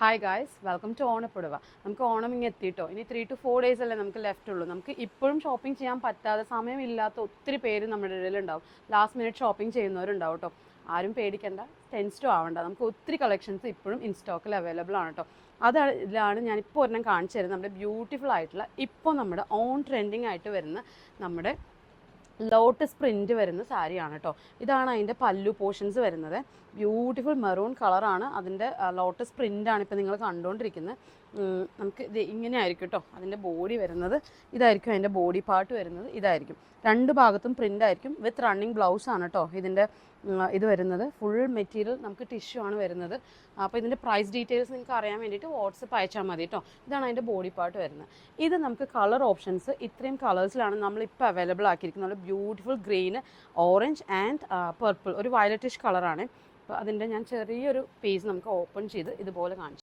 Hi guys, welcome to ഓണപ്പുടവ. നമുക്ക് ഓണം ഇങ്ങ് എത്തിയിട്ടോ. ഇനി 3 to 4 ഡേയ്സ് അല്ലേ നമുക്ക് ലെഫ്റ്റ് ഉള്ളൂ. നമുക്ക് ഇപ്പോഴും ഷോപ്പിംഗ് ചെയ്യാൻ പറ്റാതെ സമയമില്ലാത്ത ഒത്തിരി പേര് നമ്മുടെ ഇടയിലുണ്ടാവും. ലാസ്റ്റ് മിനിറ്റ് ഷോപ്പിംഗ് ചെയ്യുന്നവരുണ്ടാവും കേട്ടോ. ആരും പേടിക്കേണ്ട, ടെൻസ്റ്റോ ആവണ്ട. നമുക്ക് ഒത്തിരി കളക്ഷൻസ് ഇപ്പോഴും ഇൻ സ്റ്റോക്കിൽ അവൈലബിൾ ആണ് കേട്ടോ. അതിലാണ് ഞാനിപ്പോൾ ഒരെണ്ണം കാണിച്ചു തരുന്നത്. നമ്മുടെ ബ്യൂട്ടിഫുൾ ആയിട്ടുള്ള ഇപ്പോൾ നമ്മുടെ ഓൺ ട്രെൻഡിങ് ആയിട്ട് വരുന്ന നമ്മുടെ ലോട്ടസ് പ്രിൻറ്റ് വരുന്ന സാരിയാണ് കേട്ടോ. ഇതാണ് അതിൻ്റെ പല്ലു പോർഷൻസ് വരുന്നത്. ബ്യൂട്ടിഫുൾ മെറൂൺ കളറാണ് അതിൻ്റെ. ലോട്ടസ് പ്രിൻ്റാണ് ഇപ്പോൾ നിങ്ങൾ കണ്ടുകൊണ്ടിരിക്കുന്നത്. നമുക്ക് ഇത് ഇങ്ങനെ ആയിരിക്കും കേട്ടോ അതിൻ്റെ ബോഡി വരുന്നത്. ഇതായിരിക്കും അതിൻ്റെ ബോഡി പാർട്ട് വരുന്നത്. ഇതായിരിക്കും രണ്ട് ഭാഗത്തും പ്രിൻ്റ് ആയിരിക്കും. വിത്ത് റണ്ണിങ് ബ്ലൗസാണ് കേട്ടോ ഇതിൻ്റെ ഇത് വരുന്നത്. ഫുൾ മെറ്റീരിയൽ നമുക്ക് ടിഷ്യൂ ആണ് വരുന്നത്. അപ്പോൾ ഇതിൻ്റെ പ്രൈസ് ഡീറ്റെയിൽസ് നിങ്ങൾക്ക് അറിയാൻ വേണ്ടിയിട്ട് വാട്സപ്പ് അയച്ചാൽ മതി കേട്ടോ. ഇതാണ് അതിൻ്റെ ബോഡി പാർട്ട് വരുന്നത്. ഇത് നമുക്ക് കളർ ഓപ്ഷൻസ് ഇത്രയും കളേഴ്സിലാണ് നമ്മളിപ്പോൾ അവൈലബിൾ ആക്കിയിരിക്കുന്നത്. നല്ല beautiful green, orange and purple, ഒരു വയലറ്റിഷ് കളറാണ്. അപ്പോൾ അതിൻ്റെ ഞാൻ ചെറിയൊരു പേജ് നമുക്ക് ഓപ്പൺ ചെയ്ത് ഇതുപോലെ കാണിച്ചു.